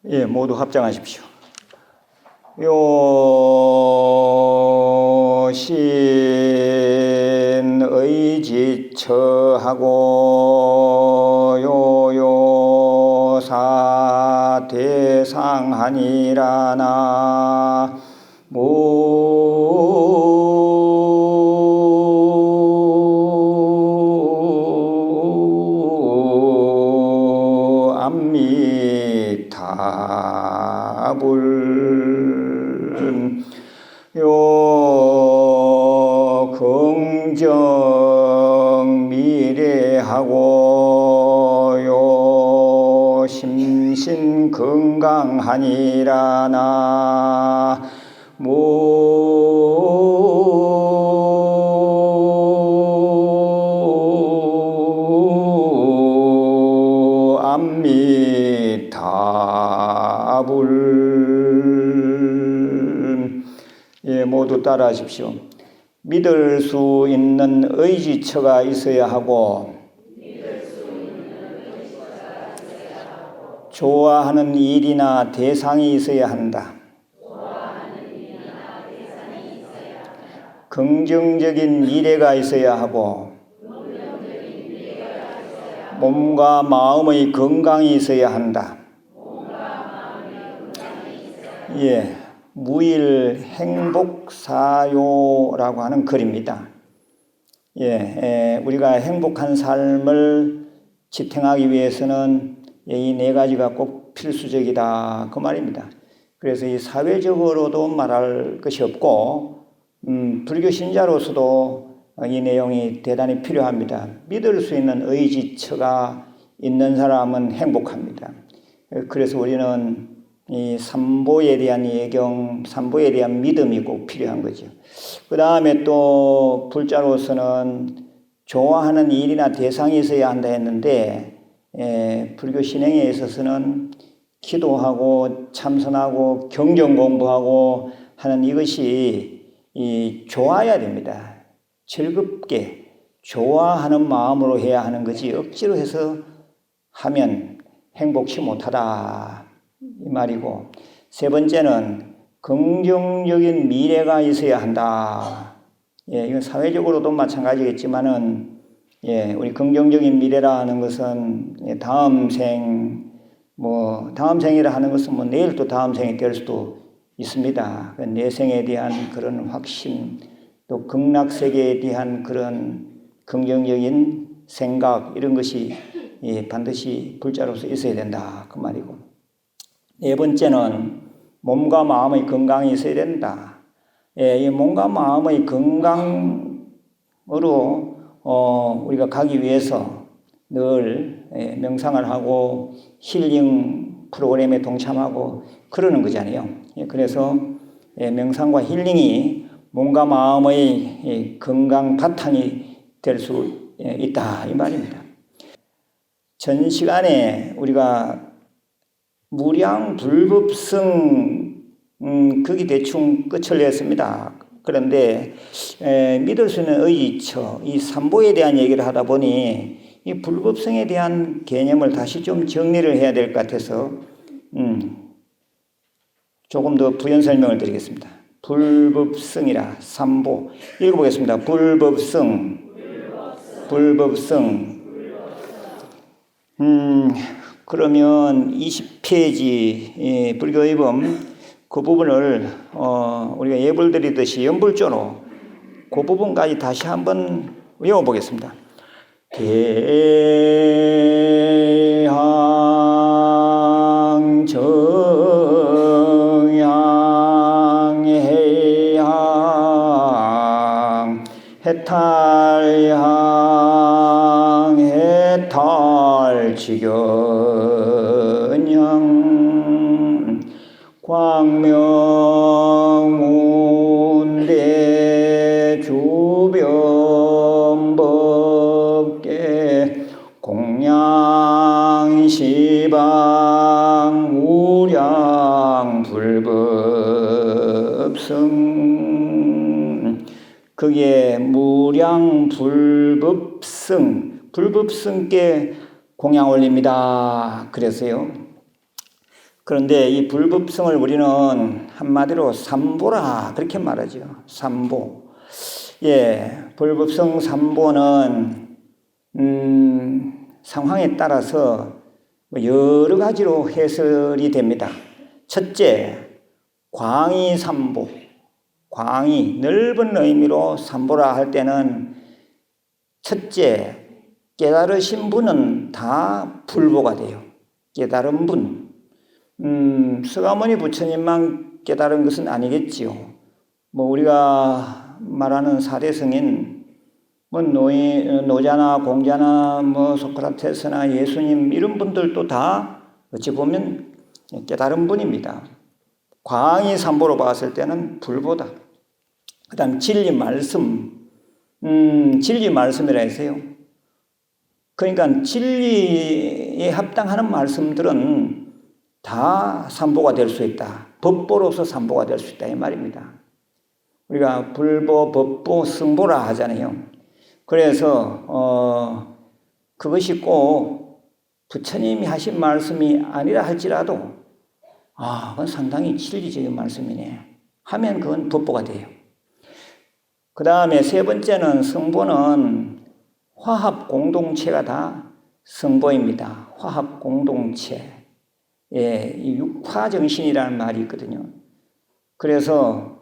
예, 모두 합장하십시오. 요신의지처하고 요요사 대상하니라나 암미타불 요 긍정 미래하고 요 심신 건강하니라나 암미타불. 예, 모두 따라하십시오. 믿을 수 있는 의지처가 있어야 하고, 좋아하는 일이나 대상이 있어야 한다. 긍정적인 미래가 있어야 하고, 몸과 마음의 건강이 있어야 한다. 예, 무일 행복사요라고 하는 글입니다. 우리가 행복한 삶을 지탱하기 위해서는 이 네 가지가 꼭 필수적이다, 그 말입니다. 그래서 이 사회적으로도 말할 것이 없고, 불교 신자로서도 이 내용이 대단히 필요합니다. 믿을 수 있는 의지처가 있는 사람은 행복합니다. 그래서 우리는 이 삼보에 대한 예경, 삼보에 대한 믿음이 꼭 필요한 거죠. 그 다음에 또 불자로서는 좋아하는 일이나 대상이 있어야 한다 했는데, 불교 신행에 있어서는 기도하고 참선하고 경전 공부하고 하는 이것이 좋아야 됩니다. 즐겁게 좋아하는 마음으로 해야 하는 거지 억지로 해서 하면 행복치 못하다, 이 말이고, 세 번째는 긍정적인 미래가 있어야 한다. 이건 사회적으로도 마찬가지겠지만은, 우리 긍정적인 미래라 하는 것은 다음 생이라 하는 것은 내일 또 다음 생이 될 수도 있습니다. 내 생에 대한 그런 확신, 또 극락세계에 대한 그런 긍정적인 생각, 이런 것이 반드시 불자로서 있어야 된다, 그 말이고. 네 번째는 몸과 마음의 건강이 있어야 된다. 이 몸과 마음의 건강으로 우리가 가기 위해서 늘 명상을 하고 힐링 프로그램에 동참하고 그러는 거잖아요. 그래서 명상과 힐링이 몸과 마음의 건강 바탕이 될 수 있다, 이 말입니다. 전 시간에 우리가 무량불법성, 거기 대충 끝을 냈습니다. 그런데 믿을 수 있는 의지처, 이 삼보에 대한 얘기를 하다 보니 이 불법성에 대한 개념을 다시 좀 정리를 해야 될 것 같아서 조금 더 부연 설명을 드리겠습니다. 불법성이라 삼보 읽어보겠습니다. 불법성. 그러면 20페이지 불교의범 그 부분을 우리가 예불 드리듯이 연불조로 그 부분까지 다시 한번 외워보겠습니다. 대항 정향 해향 해탈향 해탈지견향 광명운대 주변법계 공양시방 무량불법성. 그게 무량불법성, 불법성께 공양 올립니다. 그래서요, 그런데 이 불법성을 우리는 한마디로 삼보라 그렇게 말하죠. 삼보. 예, 불법성 삼보는 상황에 따라서 여러 가지로 해설이 됩니다. 첫째, 광의 삼보. 광의, 넓은 의미로 삼보라 할 때는 첫째, 깨달으신 분은 다 불보가 돼요. 깨달은 분. 서가모니 부처님만 깨달은 것은 아니겠지요. 뭐 우리가 말하는 사대성인 뭐 노자나 공자나 뭐 소크라테스나 예수님 이런 분들도 다 어찌 보면 깨달은 분입니다. 광의 삼보로 봤을 때는 불보다. 그 다음 진리 말씀. 진리 말씀이라 했어요. 그러니까 진리에 합당하는 말씀들은 다 삼보가 될 수 있다. 법보로서 삼보가 될 수 있다 이 말입니다. 우리가 불보, 법보, 승보라 하잖아요. 그래서 그것이 꼭 부처님이 하신 말씀이 아니라 할지라도 그건 상당히 진리적인 말씀이네 하면 그건 법보가 돼요. 그 다음에 세 번째는 성보는 화합 공동체가 다 성보입니다. 화합 공동체. 예, 이 육화정신이라는 말이 있거든요. 그래서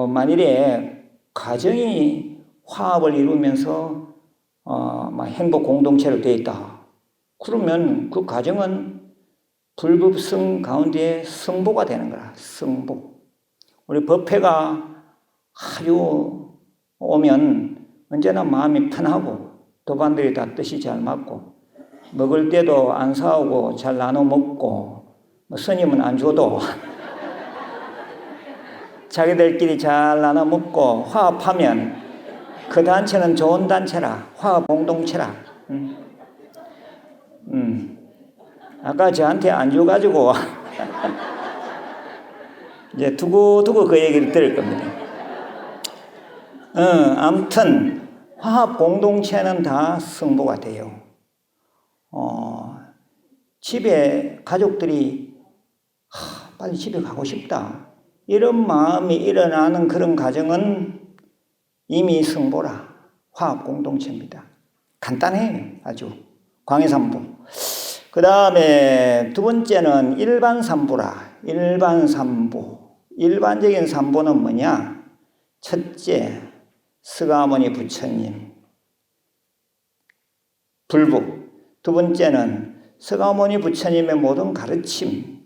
만일에 가정이 화합을 이루면서 행복 공동체로 되어 있다. 그러면 그 가정은 불법성 가운데 성보가 되는 거라. 성보. 우리 법회가 아주 오면 언제나 마음이 편하고 도반들이 다 뜻이 잘 맞고 먹을 때도 안 사오고 잘 나눠 먹고 뭐 스님은 안 줘도 자기들끼리 잘 나눠 먹고 화합하면 그 단체는 좋은 단체라. 화합 공동체라. 아까 저한테 안 줘가지고 이제 두고두고 그 얘기를 들을 겁니다. 아무튼 화합 공동체는 다 성보가 돼요. 집에 가족들이 빨리 집에 가고 싶다 이런 마음이 일어나는 그런 가정은 이미 성보라. 화합 공동체입니다. 간단해요. 아주 광해삼보. 그 다음에 두 번째는 일반 삼보라. 일반 삼보. 일반적인 삼보는 뭐냐? 첫째, 서가모니 부처님 불보. 두 번째는 서가모니 부처님의 모든 가르침,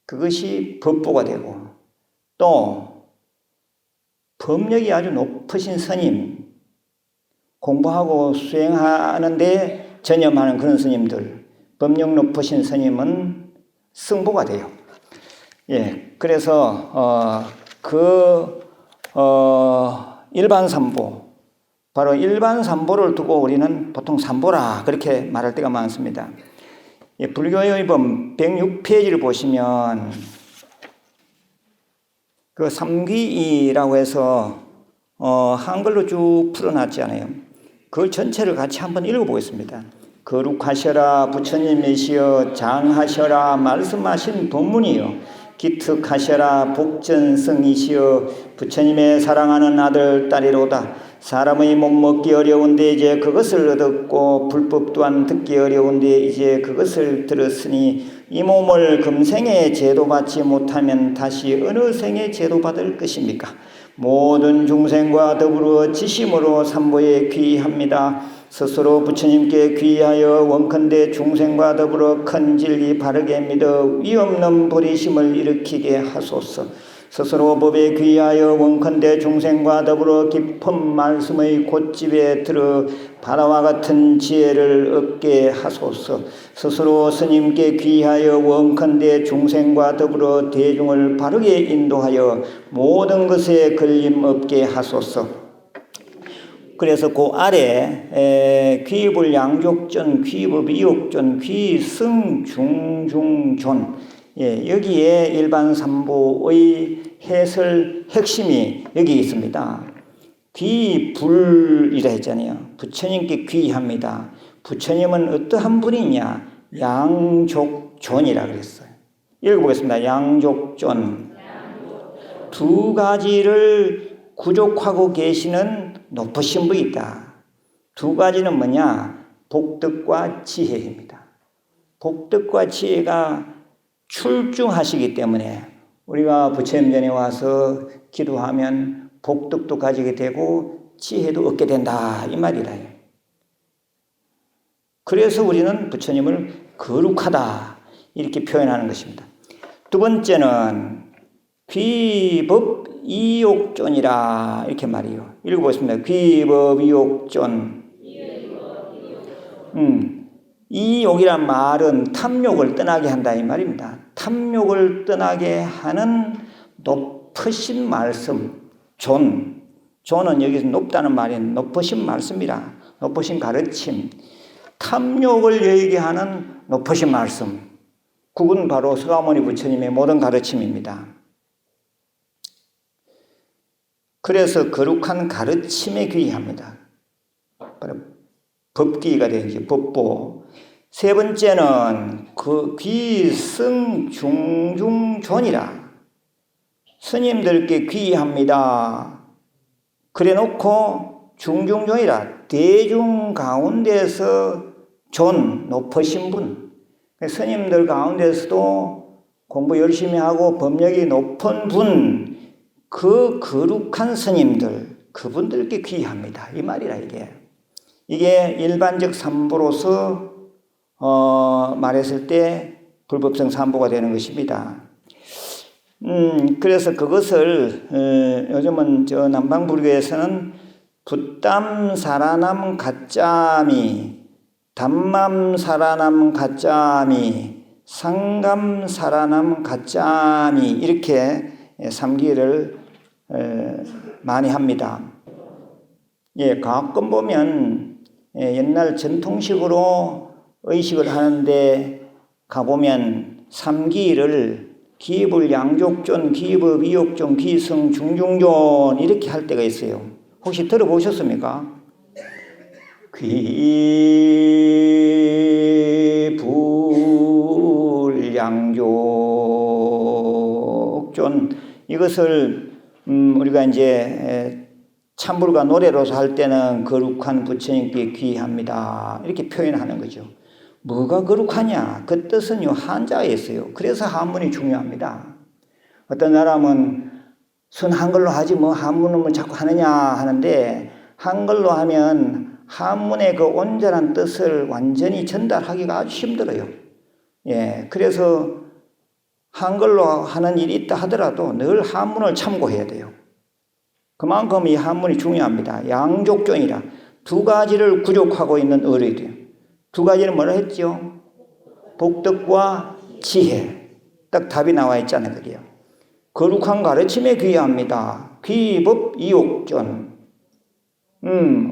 그것이 법보가 되고, 또 법력이 아주 높으신 스님, 공부하고 수행하는데 전념하는 그런 스님들, 법력 높으신 스님은 성보가 돼요. 예, 그래서 일반 삼보, 바로 일반 삼보를 두고 우리는 보통 삼보라 그렇게 말할 때가 많습니다. 예, 불교의법 106페이지를 보시면 그 삼귀이라고 해서 한글로 쭉 풀어놨잖아요. 그 전체를 같이 한번 읽어보겠습니다. 거룩하셔라 부처님이시여, 장하셔라 말씀하신 법문이여, 기특하셔라 복전승이시여, 부처님의 사랑하는 아들 딸이로다. 사람의 못 먹기 어려운데 이제 그것을 얻었고, 불법 또한 듣기 어려운데 이제 그것을 들었으니, 이 몸을 금생에 제도받지 못하면 다시 어느 생에 제도받을 것입니까? 모든 중생과 더불어 지심으로 삼보에 귀의합니다. 스스로 부처님께 귀의하여 원컨대 중생과 더불어 큰 진리 바르게 믿어 위없는 불의심을 일으키게 하소서. 스스로 법에 귀의하여 원컨대 중생과 더불어 깊은 말씀의 곶집에 들어 바다와 같은 지혜를 얻게 하소서. 스스로 스님께 귀의하여 원컨대 중생과 더불어 대중을 바르게 인도하여 모든 것에 걸림 없게 하소서. 그래서 그 아래 귀불 양족전, 귀법 이옥전, 귀승 중중존, 예, 여기에 일반 삼보의 해설 핵심이 여기 있습니다. 귀불이라 했잖아요. 부처님께 귀의합니다. 부처님은 어떠한 분이냐? 양족존이라 그랬어요. 읽어보겠습니다. 양족존. 두 가지를 구족하고 계시는 높으신 분이 있다. 두 가지는 뭐냐? 복덕과 지혜입니다. 복덕과 지혜가 출중하시기 때문에 우리가 부처님 전에 와서 기도하면 복덕도 가지게 되고 지혜도 얻게 된다 이 말이라. 그래서 우리는 부처님을 거룩하다 이렇게 표현하는 것입니다. 두 번째는 귀법이욕존이라 이렇게 말해요. 읽어보겠습니다. 귀법이욕존. 이욕이란 말은 탐욕을 떠나게 한다 이 말입니다. 탐욕을 떠나게 하는 높으신 말씀, 존은 여기서 높다는 말이 높으신 말씀이라, 높으신 가르침, 탐욕을 얘기하는 높으신 말씀, 그건 바로 서가모니 부처님의 모든 가르침입니다. 그래서 거룩한 가르침에 귀의합니다. 법기가 되지, 법보. 세 번째는 그 귀승중중존이라. 스님들께 귀의합니다. 그래 놓고 중중존이라. 대중 가운데서 높으신 분. 스님들 가운데서도 공부 열심히 하고 법력이 높은 분, 그 거룩한 스님들, 그분들께 귀의합니다. 이 말이라 이게 일반적 삼보로서 말했을 때 불법성 삼보가 되는 것입니다. 그래서 그것을 요즘은 저 남방불교에서는 붓담사라남 가짜미, 담맘사라남 가짜미, 상감사라남 가짜미 이렇게 삼기를 많이 합니다. 가끔 보면 옛날 전통식으로 의식을 하는데 가보면 삼기를 기불 양족존, 기법 이욕존, 기승 중중존 이렇게 할 때가 있어요. 혹시 들어보셨습니까? 기불 양족존 이것을 우리가 이제 참불과 노래로서 할 때는 거룩한 부처님께 귀의합니다. 이렇게 표현하는 거죠. 뭐가 거룩하냐? 그 뜻은요, 한자에 있어요. 그래서 한문이 중요합니다. 어떤 사람은 순 한글로 하지 뭐 한문은 뭐 자꾸 하느냐 하는데 한글로 하면 한문의 그 온전한 뜻을 완전히 전달하기가 아주 힘들어요. 그래서 한글로 하는 일이 있다 하더라도 늘 한문을 참고해야 돼요. 그만큼 이 한문이 중요합니다. 양족존이라 두 가지를 구족하고 있는 어뢰돼요. 두 가지는 뭐라 했죠? 복덕과 지혜. 딱 답이 나와 있잖아요. 그게요. 거룩한 가르침에 귀의합니다. 귀법 이욕존.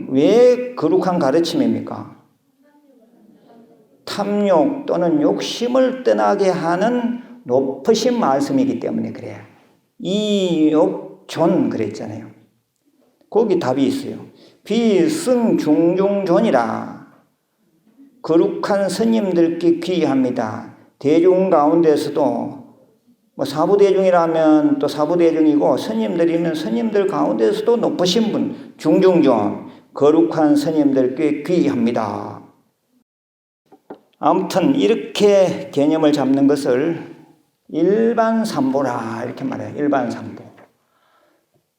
왜 거룩한 가르침입니까? 탐욕 또는 욕심을 떠나게 하는 높으신 말씀이기 때문에 그래요. 이욕존 그랬잖아요. 거기 답이 있어요. 귀승중중존이라. 거룩한 스님들께 귀의합니다. 대중 가운데서도 뭐 사부대중이라면 또 사부대중이고 스님들이면 스님들 가운데서도 높으신 분, 중중존, 거룩한 스님들께 귀의합니다. 아무튼 이렇게 개념을 잡는 것을 일반 삼보라 이렇게 말해요. 일반 삼보.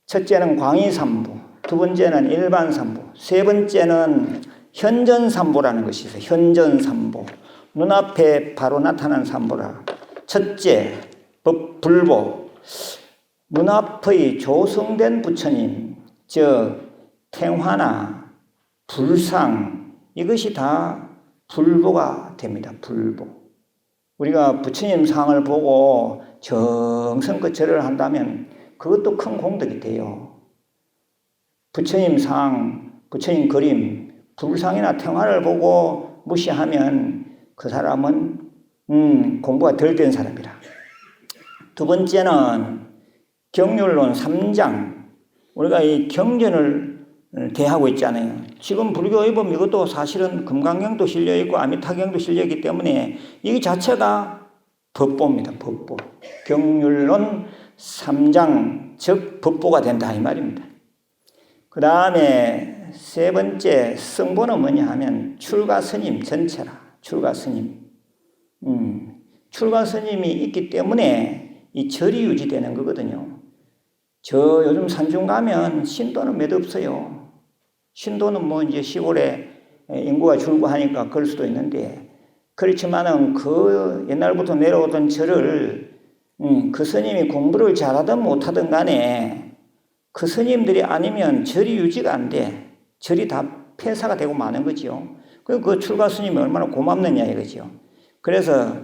첫째는 광의삼보, 두 번째는 일반 삼보, 세 번째는 현전삼보라는 것이 있어요. 현전삼보. 눈앞에 바로 나타난 삼보라. 첫째, 불보. 눈앞의 조성된 부처님, 즉 탱화나 불상 이것이 다 불보가 됩니다. 불보. 우리가 부처님 상을 보고 정성껏 절을 한다면 그것도 큰 공덕이 돼요. 부처님 상, 부처님 그림, 불상이나 탱화를 보고 무시하면 그 사람은 공부가 덜 된 사람이라. 두 번째는 경률론 3장. 우리가 이 경전을 대하고 있잖아요. 지금 불교에 보면 이것도 사실은 금강경도 실려있고 아미타경도 실려있기 때문에 이 자체가 법보입니다. 법보. 경륜론 3장 즉 법보가 된다 이 말입니다. 그 다음에 세 번째 성보는 뭐냐 하면 출가스님 전체라. 출가스님. 출가스님이 있기 때문에 이 절이 유지되는 거거든요. 저 요즘 산중 가면 신도는 몇 없어요. 신도는 뭐 이제 시골에 인구가 줄고 하니까 그럴 수도 있는데, 그렇지만은 그 옛날부터 내려오던 절을 그 스님이 공부를 잘하든 못하든 간에 그 스님들이 아니면 절이 유지가 안 돼. 절이 다 폐사가 되고 마는 거죠. 그 출가 스님이 얼마나 고맙느냐 이거죠. 그래서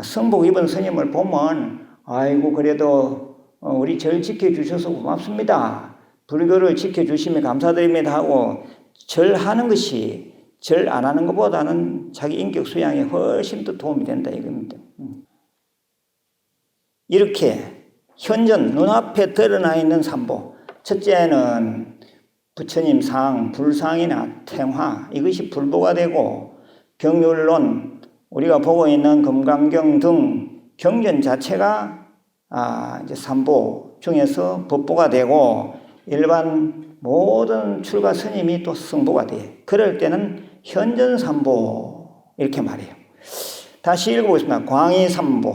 성복 입은 스님을 보면 아이고 그래도 우리 절 지켜주셔서 고맙습니다. 불교를 지켜주시면 감사드립니다 하고 절하는 것이 절 안 하는 것보다는 자기 인격 수양에 훨씬 더 도움이 된다 이겁니다. 이렇게 현전 눈앞에 드러나 있는 삼보, 첫째는 부처님 상, 불상이나 태화, 이것이 불보가 되고, 경륜론, 우리가 보고 있는 금강경 등 경전 자체가 이제 삼보 중에서 법보가 되고, 일반 모든 출가 스님이 또 성보가 돼. 그럴 때는 현전 삼보 이렇게 말해요. 다시 읽어보겠습니다. 광의 삼보,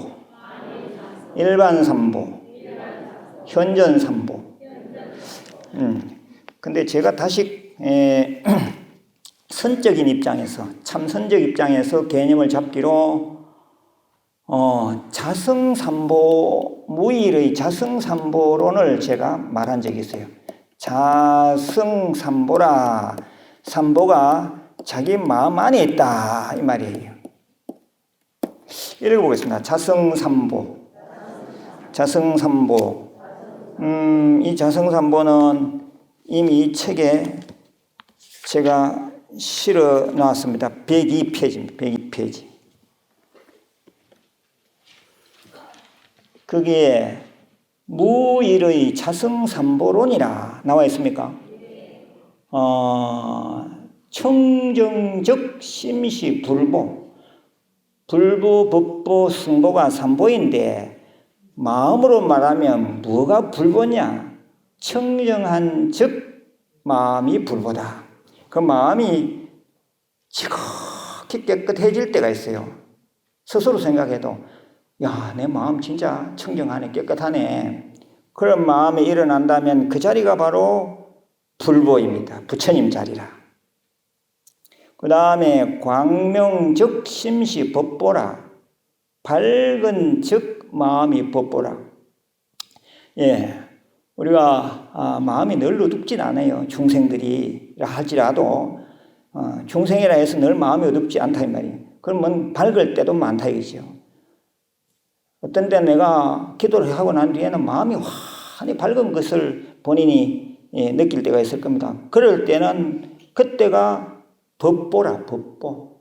일반 삼보, 현전 삼보. 근데 제가 다시 선적인 입장에서, 참선적 입장에서 개념을 잡기로 자성삼보, 무일의 자성삼보론을 제가 말한 적이 있어요. 자성삼보라, 삼보가 자기 마음 안에 있다 이 말이에요. 읽어보겠습니다. 자성삼보, 자성삼보. 이 자성삼보는 이미 이 책에 제가 실어 놨습니다. 102페이지입니다. 102페이지. 거기에 무일의 자성삼보론이라 나와 있습니까? 청정적 심시 불보, 불보, 법보, 승보가 삼보인데 마음으로 말하면 뭐가 불보냐? 청정한 즉 마음이 불보다. 그 마음이 지극히 깨끗해질 때가 있어요. 스스로 생각해도 야, 내 마음 진짜 청정하네, 깨끗하네. 그런 마음이 일어난다면 그 자리가 바로 불보입니다. 부처님 자리라. 그 다음에 광명즉 심시 법보라. 밝은 즉 마음이 법보라. 예, 우리가 마음이 늘 어둡진 않아요. 중생들이라 할지라도 중생이라 해서 늘 마음이 어둡지 않다 이 말이에요. 그러면 밝을 때도 많다 이거죠. 어떤 때 내가 기도를 하고 난 뒤에는 마음이 환히 밝은 것을 본인이 느낄 때가 있을 겁니다. 그럴 때는 그때가 법보라, 법보.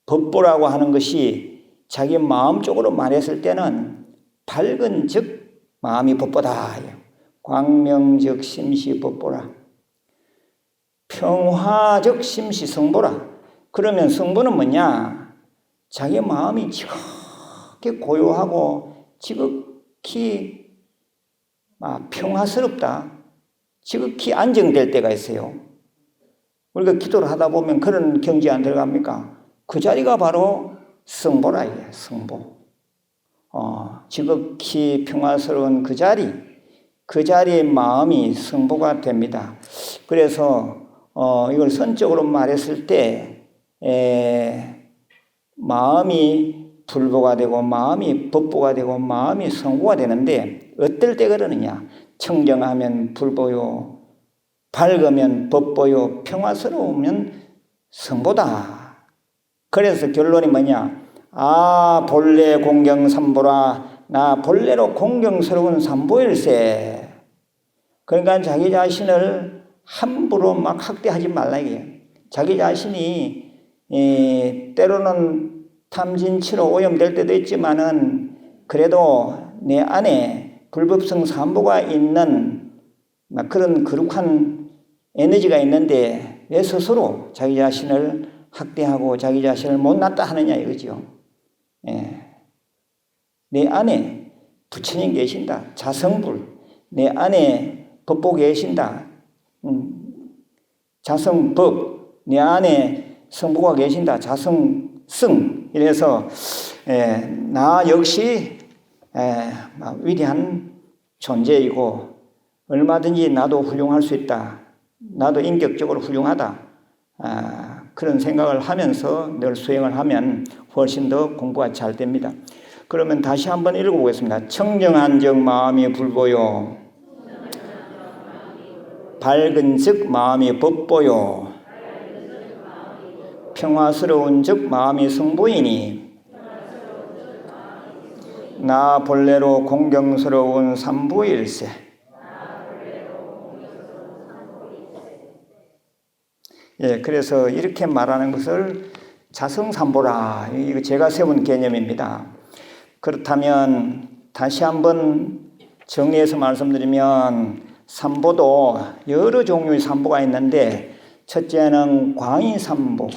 법보라고 하는 것이 자기 마음 쪽으로 말했을 때는 밝은 즉 마음이 법보다. 광명즉 심시 법보라. 평화즉 심시 성보라. 그러면 성보는 뭐냐? 자기 마음이 지극히 고요하고 지극히 평화스럽다. 지극히 안정될 때가 있어요. 우리가 기도를 하다 보면 그런 경지에 안 들어갑니까? 그 자리가 바로 성보라예요. 성보. 지극히 평화스러운 그 자리의 마음이 성보가 됩니다. 그래서 이걸 선적으로 말했을 때 마음이 불보가 되고 마음이 법보가 되고 마음이 성보가 되는데 어떨 때 그러느냐? 청정하면 불보요, 밝으면 법보요, 평화스러우면 성보다. 그래서 결론이 뭐냐? 본래 공경삼보라. 나 본래로 공경스러운 삼보일세. 그러니까 자기 자신을 함부로 막 학대하지 말라 이게요. 자기 자신이 때로는 탐진치로 오염될 때도 있지만은 그래도 내 안에 불법성 삼보가 있는 그런 거룩한 에너지가 있는데 왜 스스로 자기 자신을 학대하고 자기 자신을 못났다 하느냐 이거죠. 예. 내 안에 부처님 계신다. 자성불. 내 안에 법보 계신다. 자성법. 내 안에 성부가 계신다. 자성승. 이래서 나 역시 위대한 존재이고 얼마든지 나도 훌륭할 수 있다. 나도 인격적으로 훌륭하다. 그런 생각을 하면서 늘 수행을 하면 훨씬 더 공부가 잘 됩니다. 그러면 다시 한번 읽어보겠습니다. 청정한 적 마음이 불보요. 밝은 즉 마음이 법보요. 평화스러운 즉 마음이 성보이니 나 본래로 공경스러운 삼부일세. 예, 그래서 이렇게 말하는 것을 자성삼보라. 이거 제가 세운 개념입니다. 그렇다면 다시 한번 정리해서 말씀드리면 삼보도 여러 종류의 삼보가 있는데 첫째는 광의삼보,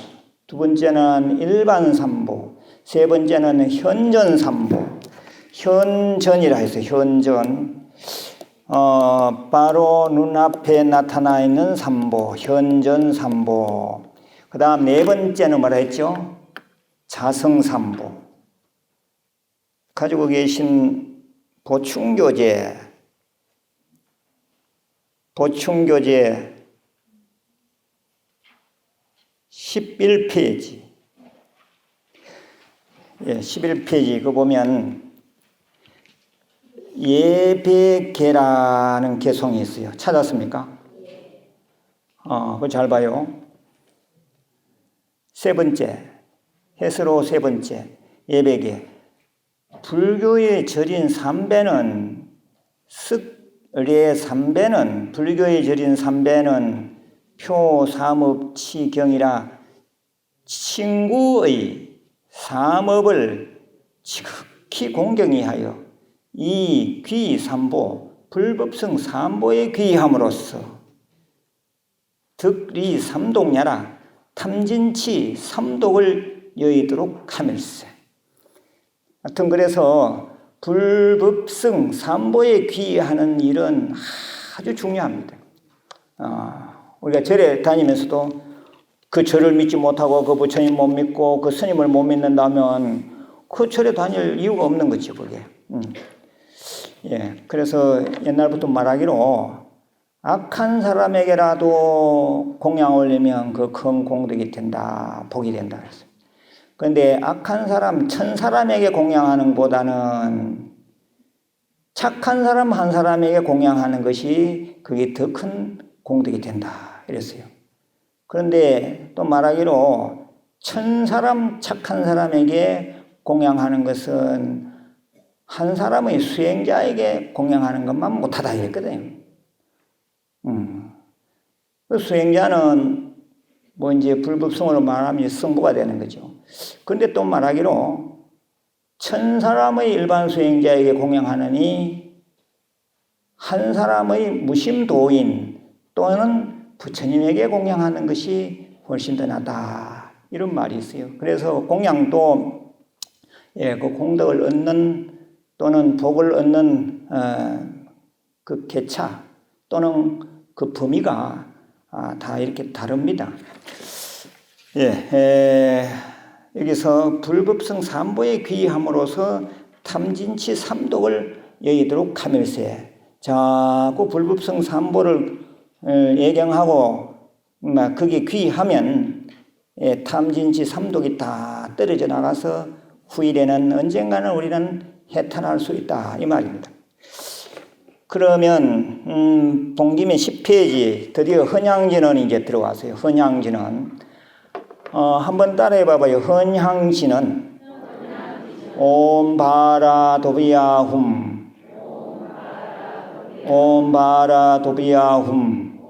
두 번째는 일반삼보, 세 번째는 현전삼보. 현전이라 해서 현전. 바로 눈앞에 나타나 있는 삼보, 현전삼보. 그 다음 네 번째는 뭐라 했죠? 자성삼보. 가지고 계신 보충교재 11페이지. 예, 11페이지 그거 보면 예배계라는 개송이 있어요. 찾았습니까? 그거 잘 봐요. 세 번째, 해서로 세 번째, 예배계. 불교의 절인 삼배는 습례 삼배는 불교의 절인 삼배는 표삼업치경이라 친구의 삼업을 지극히 공경히 하여 이 귀삼보 불법성 삼보에 귀함으로써 득리 삼독야라 탐진치 삼독을 여의도록 하밀세. 하여튼 그래서 불법성 삼보에 귀하는 일은 아주 중요합니다. 우리가 절에 다니면서도 그 절을 믿지 못하고 그 부처님 못 믿고 그 스님을 못 믿는다면 그 절에 다닐 이유가 없는 거지 그게. 예, 그래서 옛날부터 말하기로 악한 사람에게라도 공양 올리면 그 큰 공덕이 된다, 복이 된다 그랬어요. 그런데 악한 사람, 천 사람에게 공양하는 보다는 착한 사람 한 사람에게 공양하는 것이 그게 더 큰 공덕이 된다 이랬어요. 그런데 또 말하기로 천 사람 착한 사람에게 공양하는 것은 한 사람의 수행자에게 공양하는 것만 못하다 이랬거든요. 그 수행자는 뭐 이제 불법성으로 말하면 성부가 되는 거죠. 그런데 또 말하기로 천 사람의 일반 수행자에게 공양하느니 한 사람의 무심도인 또는 부처님에게 공양하는 것이 훨씬 더 낫다 이런 말이 있어요. 그래서 공양도 그 공덕을 얻는 또는 복을 얻는 그 계차 또는 그 범위가 다 이렇게 다릅니다. 여기서 불법성 삼보에 귀함으로써 탐진치 삼독을 여의도록 하밀세. 자꾸 불법성 삼보를 예경하고 그게 귀하면 탐진치 삼독이 다 떨어져 나가서 후일에는 언젠가는 우리는 해탈할 수 있다 이 말입니다. 그러면 본김에 10페이지 드디어 헌향진언이 이제 들어왔어요. 헌향진언 한번 따라해 봐봐요. 헌향진언 옴 바라 도비야 훔 옴 바라 도비야 훔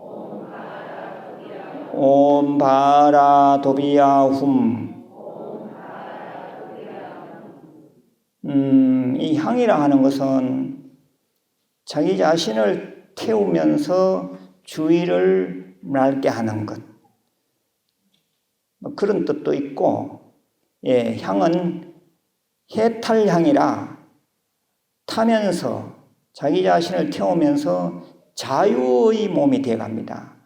옴 바라 도비야 훔. 이 향이라 하는 것은 자기 자신을 태우면서 주의를 맑게 하는 것. 뭐 그런 뜻도 있고, 예, 향은 해탈향이라 타면서 자기 자신을 태우면서 자유의 몸이 되어갑니다.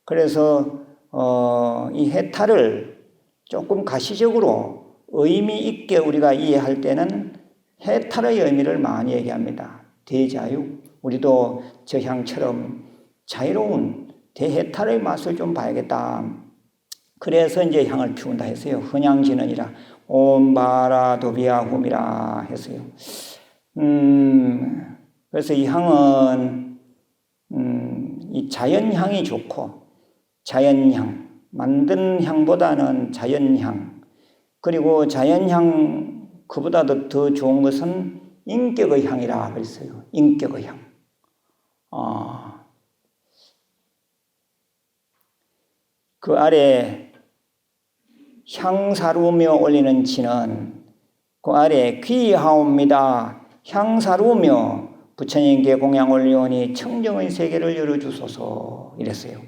그래서 이 해탈을 조금 가시적으로 의미 있게 우리가 이해할 때는 해탈의 의미를 많이 얘기합니다. 대자유. 우리도 저 향처럼 자유로운 대해탈의 맛을 좀 봐야겠다. 그래서 이제 향을 피운다 했어요. 흔향진언이라 옴바라도비아훔이라 했어요. 그래서 이 향은 이 자연향이 좋고, 자연향, 만든 향보다는 자연향, 그리고 자연향 그보다도 더 좋은 것은 인격의 향이라 그랬어요. 인격의 향. 그 아래 향사루며 올리는 진은 그 아래 귀하옵니다. 향사루며 부처님께 공양 올리오니 청정의 세계를 열어주소서 이랬어요.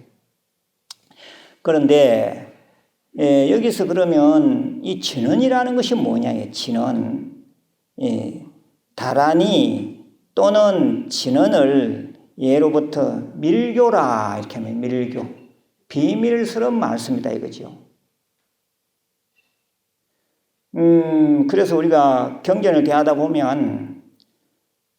그런데 여기서 그러면 이 진언이라는 것이 뭐냐? 진언, 다란이 또는 진언을 예로부터 밀교라 이렇게 하면 밀교, 비밀스러운 말씀이다 이거죠. 그래서 우리가 경전을 대하다 보면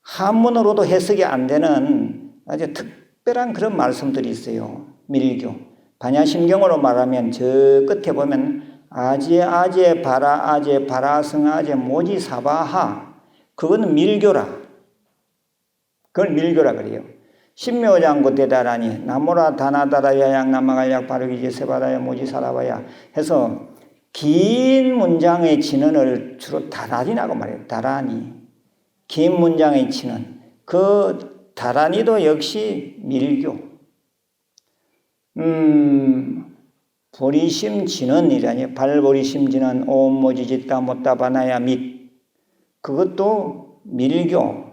한문으로도 해석이 안 되는 아주 특별한 그런 말씀들이 있어요. 밀교. 반야심경으로 말하면 저 끝에 보면 아제 바라승아제 모지사바하, 그건 밀교라. 그걸 밀교라 그래요. 신묘장구 대다라니 나무라 다나다라야 양남마갈약 바르기지 세바라야 모지사라바야 해서 긴 문장의 진언을 주로 다란이라고 말해요. 다란이. 긴 문장의 진언. 그 다란이도 역시 밀교. 보리심 진언이라니. 발보리심 진언 옴모지짓다 못다바나야 및. 그것도 밀교.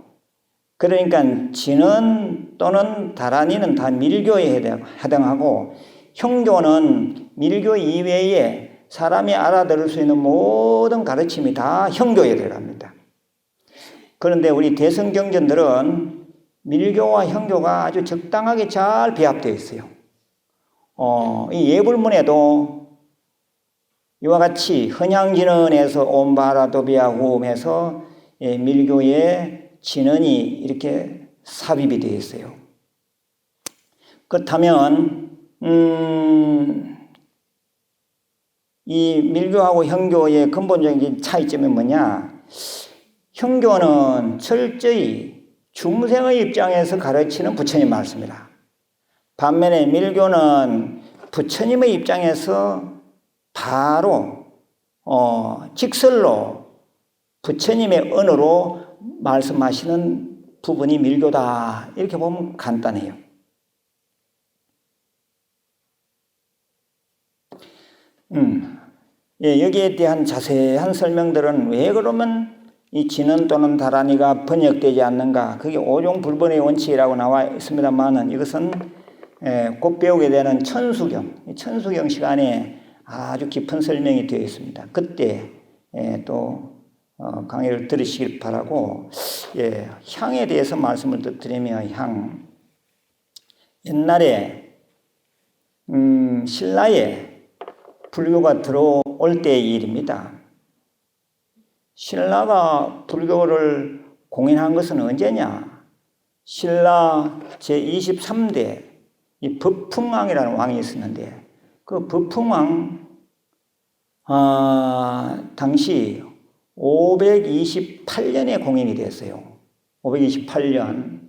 그러니까 진언 또는 다란이는 다 밀교에 해당하고, 형교는 밀교 이외에 사람이 알아들을 수 있는 모든 가르침이 다 형교에 들어갑니다. 그런데 우리 대성경전들은 밀교와 형교가 아주 적당하게 잘 배합되어 있어요. 이 예불문에도 이와 같이 흔향진언에서 옴바라도비아후음에서 밀교의 진언이 이렇게 삽입이 되어 있어요. 그렇다면 이 밀교하고 형교의 근본적인 차이점이 뭐냐? 형교는 철저히 중생의 입장에서 가르치는 부처님 말씀이라. 반면에 밀교는 부처님의 입장에서 바로 직설로 부처님의 언어로 말씀하시는 부분이 밀교다. 이렇게 보면 간단해요. 여기에 대한 자세한 설명들은 왜 그러면 이 진언 또는 다란이가 번역되지 않는가? 그게 오종불번의 원칙이라고 나와 있습니다만은 이것은 곧 배우게 되는 천수경 시간에 아주 깊은 설명이 되어 있습니다. 그때 또 강의를 들으시길 바라고, 향에 대해서 말씀을 드리면 향. 옛날에 신라에 불교가 들어올 때의 일입니다. 신라가 불교를 공인한 것은 언제냐? 신라 제23대 이 법풍왕이라는 왕이 있었는데, 그 법풍왕 당시 528년에 공인이 됐어요. 528년.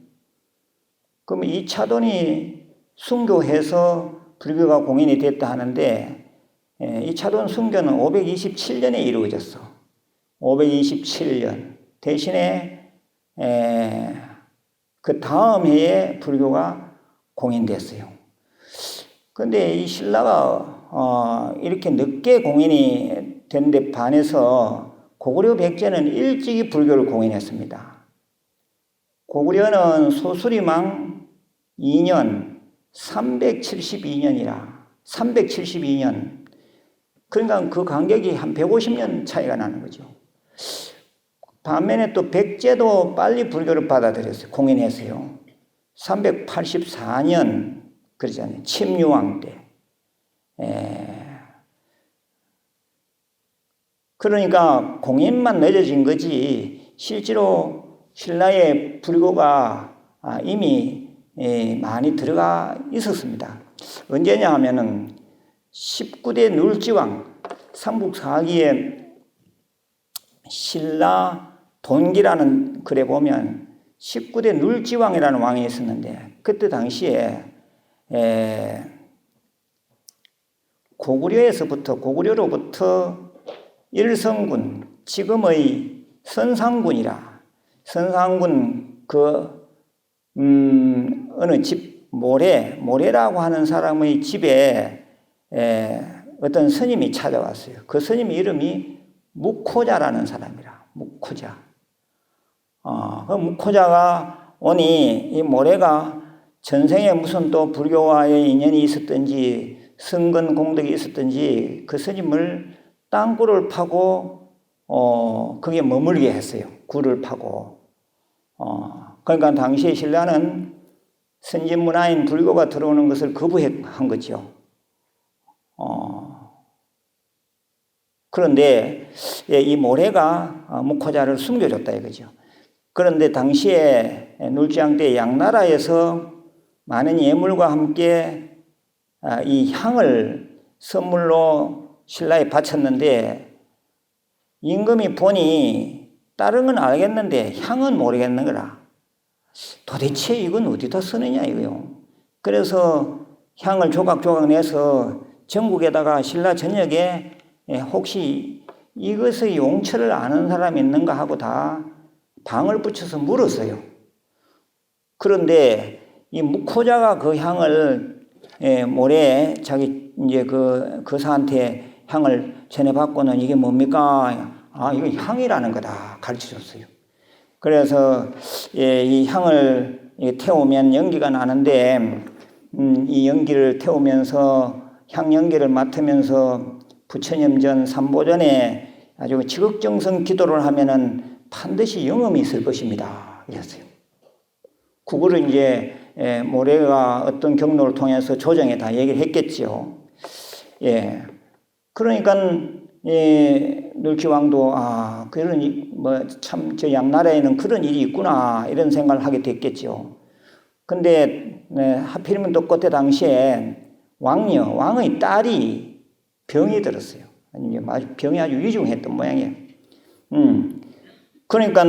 그럼 이차돈이 순교해서 불교가 공인이 됐다 하는데, 이차돈 순교는 527년에 이루어졌어. 527년. 대신에 그 다음 해에 불교가 공인됐어요. 그런데 이 신라가 이렇게 늦게 공인이 된 데 반해서 고구려 백제는 일찍이 불교를 공인했습니다. 고구려는 소수리망 2년 372년이라 372년 그러니까 그 간격이 한 150년 차이가 나는 거죠. 반면에 또 백제도 빨리 불교를 받아들였어요. 공인해서요. 384년 그러잖아요. 침유왕 때. 그러니까 공인만 늦어진 거지 실제로 신라의 불교가 이미 많이 들어가 있었습니다. 언제냐 하면은 19대 눌지왕 삼국 4기에 신라 돈기라는 글에 보면 19대 눌지왕이라는 왕이 있었는데 그때 당시에 고구려로부터 일성군, 지금의 선상군이라 선상군 어느 집 모래라고 하는 사람의 집에 어떤 스님이 찾아왔어요. 그 스님 이름이 무코자라는 사람이라. 무코자. 그 무코자가 오니 이 모래가 전생에 무슨 또 불교와의 인연이 있었든지 성근 공덕이 있었든지 그 스님을 땅굴을 파고 거기에 머물게 했어요. 굴을 파고. 그러니까 당시에 신라는 선진 문화인 불교가 들어오는 것을 거부한 거죠. 그런데 이 모래가 무코자를 숨겨줬다 이거죠. 그런데 당시에 눌지왕 때 양나라에서 많은 예물과 함께 이 향을 선물로 신라에 바쳤는데 임금이 보니 다른 건 알겠는데 향은 모르겠는 거라. 도대체 이건 어디다 쓰느냐 이거요. 그래서 향을 조각조각 내서 전국에다가 신라 전역에 혹시 이것의 용처를 아는 사람이 있는가 하고 다 방을 붙여서 물었어요. 그런데 이 무코자가 그 향을 모래에 자기 이제 그 사한테 향을 전해받고는 이게 뭡니까? 이거 향이라는 거다 가르쳐 줬어요. 그래서 이 향을 태우면 연기가 나는데 이 연기를 태우면서 향 연기를 맡으면서 부처님전 삼보전에 아주 지극정성 기도를 하면은 반드시 영험이 있을 것입니다. 이랬어요. 그거를 이제 모래가 어떤 경로를 통해서 조정에 다 얘기를 했겠죠. 그러니까 눌지왕도 그런 참 저 양나라에는 그런 일이 있구나 이런 생각을 하게 됐겠죠. 근데 하필이면 또 그때 당시에 왕의 딸이 병이 들었어요. 병이 아주 위중했던 모양이에요. 그러니까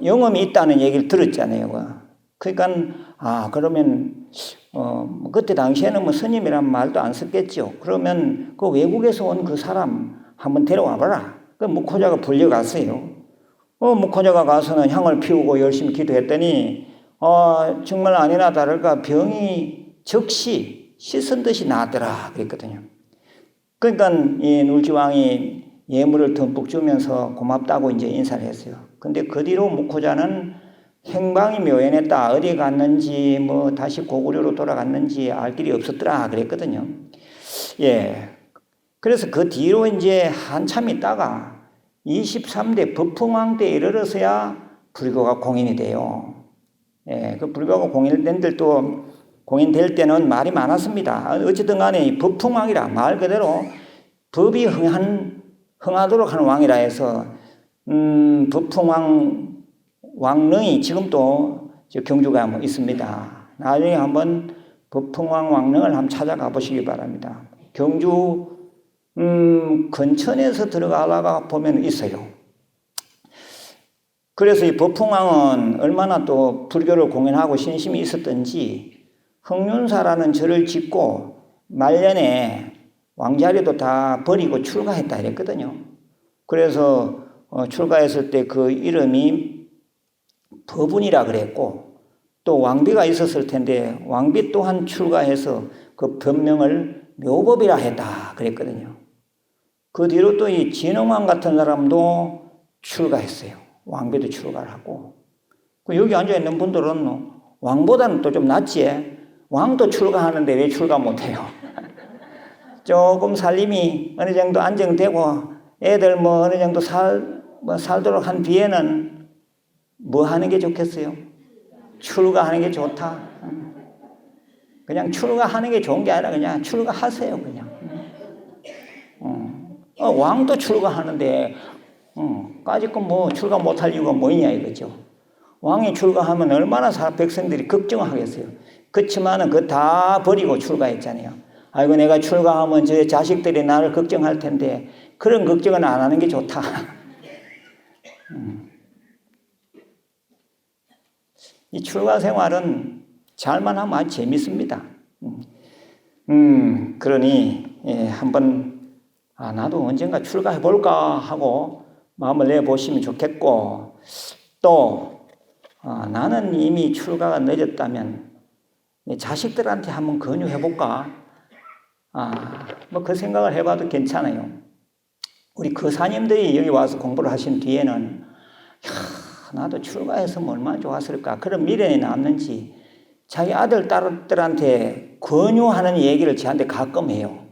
영험이 있다는 얘기를 들었잖아요. 그러니까 그러면 그때 당시에는 뭐 스님이란 말도 안 썼겠죠. 그러면 그 외국에서 온 그 사람 한번 데려와 봐라. 그 무코자가 불려갔어요. 무코자가 가서는 향을 피우고 열심히 기도했더니 정말 아니나 다를까 병이 즉시 씻은 듯이 나았더라 그랬거든요. 그러니까 이 눌지왕이 예물을 듬뿍 주면서 고맙다고 이제 인사를 했어요. 근데 그 뒤로 무코자는 행방이 묘연했다. 어디 갔는지 뭐 다시 고구려로 돌아갔는지 알 길이 없었더라 그랬거든요. 그래서 그 뒤로 이제 한참 있다가 23대 법흥왕 때 이르러서야 불교가 공인이 돼요. 그 불교가 공인될 때는 말이 많았습니다. 어쨌든 간에 법흥왕이라 말 그대로 법이 흥하도록 하는 왕이라 해서 법흥왕 왕릉이 지금도 경주가 뭐 있습니다. 나중에 한번 법흥왕 왕릉을 한번 찾아가 보시기 바랍니다. 경주 근천에서 들어가다가 보면 있어요. 그래서 이 법흥왕은 얼마나 또 불교를 공연하고 신심이 있었던지 흥륜사라는 절을 짓고 말년에 왕자리도 다 버리고 출가했다 이랬거든요. 그래서 출가했을 때 그 이름이 법운이라 그랬고 또 왕비가 있었을 텐데 왕비 또한 출가해서 그 법명을 묘법이라 했다 그랬거든요. 그 뒤로 또 이 진흥왕 같은 사람도 출가했어요. 왕비도 출가를 하고. 여기 앉아있는 분들은 왕보다는 또 좀 낫지. 왕도 출가하는데 왜 출가 못해요? 조금 살림이 어느 정도 안정되고 애들 뭐 어느 정도 살도록 한 뒤에는 뭐 하는 게 좋겠어요? 출가하는 게 좋다. 그냥 출가하는 게 좋은 게 아니라 그냥 출가하세요, 그냥. 왕도 출가하는데, 까짓 건 뭐 출가 못할 이유가 뭐냐 이거죠. 왕이 출가하면 얼마나 백성들이 걱정하겠어요. 그렇지만은 그거 다 버리고 출가했잖아요. 아이고, 내가 출가하면 저 자식들이 나를 걱정할 텐데, 그런 걱정은 안 하는 게 좋다. 이 출가 생활은 잘만 하면 아주 재밌습니다. 그러니, 한번, 나도 언젠가 출가해볼까 하고 마음을 내보시면 좋겠고, 또, 나는 이미 출가가 늦었다면, 자식들한테 한번 권유해볼까? 뭐 그 생각을 해봐도 괜찮아요. 우리 거사님들이 여기 와서 공부를 하신 뒤에는, 나도 출가했으면 얼마나 좋았을까? 그런 미련이 남는지, 자기 아들, 딸들한테 권유하는 얘기를 저한테 가끔 해요.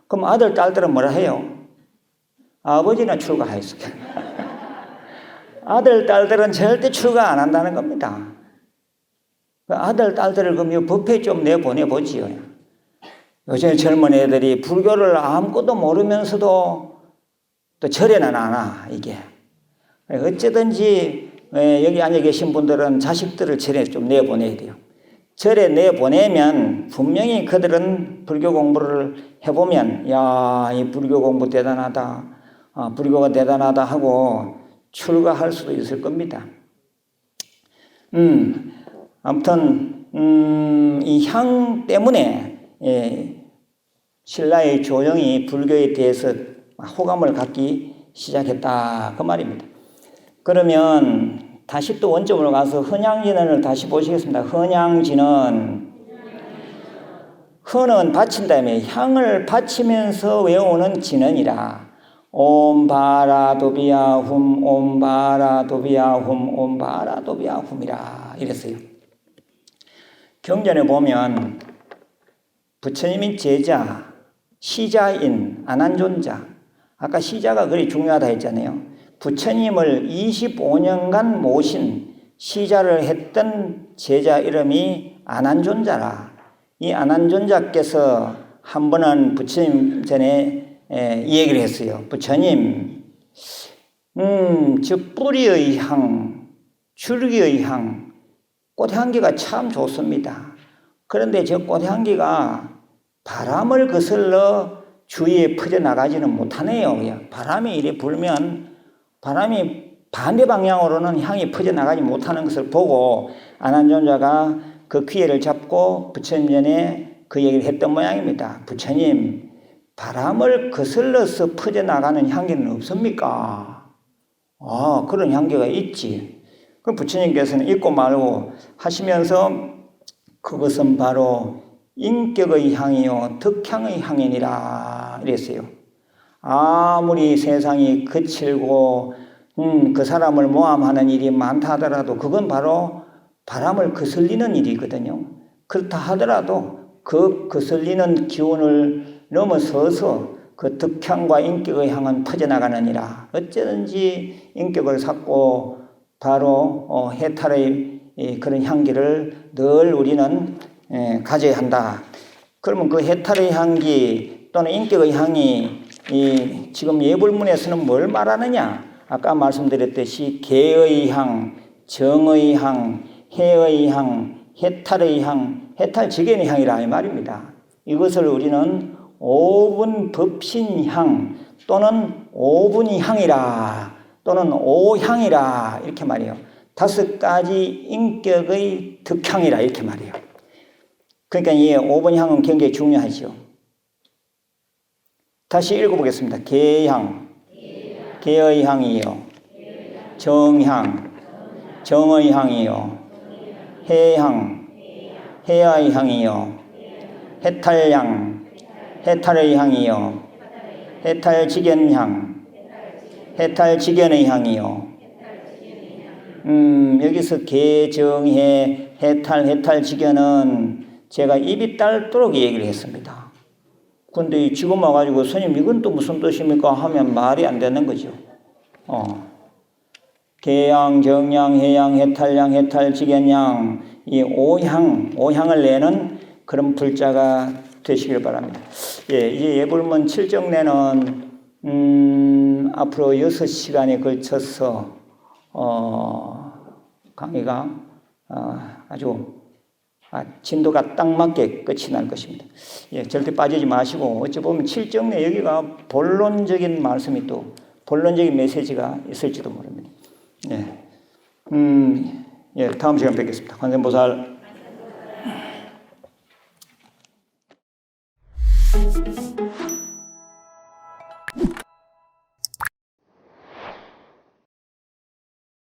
그럼 아들, 딸들은 뭐라 해요? 아버지나 출가하였습니다. 아들, 딸들은 절대 출가 안 한다는 겁니다. 아들, 딸들을 그럼 법회 좀 내보내보지요. 요즘 젊은 애들이 불교를 아무것도 모르면서도 또 절에는 안 와, 이게. 어쩌든지 여기 앉아 계신 분들은 자식들을 절에 좀 내보내야 돼요. 절에 내보내면 분명히 그들은 불교 공부를 해보면, 야, 이 불교 공부 대단하다. 불교가 대단하다 하고 출가할 수도 있을 겁니다. 아무튼, 이 향 때문에, 신라의 조정이 불교에 대해서 호감을 갖기 시작했다. 그 말입니다. 그러면 다시 또 원점으로 가서 헌향진언을 다시 보시겠습니다. 헌향진언. 헌은 바친다며 향을 바치면서 외우는 진언이라. 옴바라도비아훔 옴바라도비아훔 옴바라도비아훔이라 이랬어요. 경전에 보면 부처님의 제자, 시자인 안한존자, 아까 시자가 그리 중요하다 했잖아요. 부처님을 25년간 모신 시자를 했던 제자 이름이 안한존자라. 이 안한존자께서 한 번은 부처님 전에 이 얘기를 했어요. 부처님, 저 뿌리의 향, 줄기의 향, 꽃향기가 참 좋습니다. 그런데 저 꽃향기가 바람을 거슬러 주위에 퍼져나가지는 못하네요. 바람이 이래 불면 바람이 반대 방향으로는 향이 퍼져나가지 못하는 것을 보고 안한존자가 그 기회를 잡고 부처님 전에 그 얘기를 했던 모양입니다. 부처님, 바람을 거슬러서 퍼져나가는 향기는 없습니까? 그런 향기가 있지. 그럼 부처님께서는 있고 말고 하시면서 그것은 바로 인격의 향이요 덕향의 향이니라 이랬어요. 아무리 세상이 거칠고 그 사람을 모함하는 일이 많다 하더라도 그건 바로 바람을 거슬리는 일이거든요. 그렇다 하더라도 그 거슬리는 기운을 넘어서서 그 덕향과 인격의 향은 퍼져나가느니라. 어쩌든지 인격을 삭고 바로 해탈의 그런 향기를 늘 우리는 가져야 한다. 그러면 그 해탈의 향기 또는 인격의 향이 지금 예불문에서는 뭘 말하느냐? 아까 말씀드렸듯이 계의 향, 정의 향, 해의 향, 해탈의 향, 해탈지견의 향이라 이 말입니다. 이것을 우리는 오분 법신향 또는 오분이 향이라 또는 오향이라 이렇게 말해요. 5가지 인격의 덕향이라 이렇게 말해요. 그러니까 이 오분향은 굉장히 중요하죠. 다시 읽어보겠습니다. 계향, 계의 향이요. 정향, 정의 향이요. 해향, 해의 향이요. 해탈향, 해탈의 향이요. 해탈지견향, 해탈지견의 향이요. 여기서 계, 정, 해, 해탈, 해탈지견은 제가 입이 닳도록 얘기를 했습니다. 근데 지금 와가지고 스님 이건 또 무슨 뜻입니까 하면 말이 안 되는 거죠. 계양, 정양, 해양, 해탈양, 해탈, 직연양 이 오향을 내는 그런 불자가 되시길 바랍니다. 예, 이제 예불문 7정내는 앞으로 6시간에 걸쳐서 강의가 아주 진도가 딱 맞게 끝이 날 것입니다. 예, 절대 빠지지 마시고 어찌 보면 7정내 여기가 본론적인 말씀이 또 본론적인 메시지가 있을지도 모릅니다. 예, 예, 다음 시간 뵙겠습니다. 관세음보살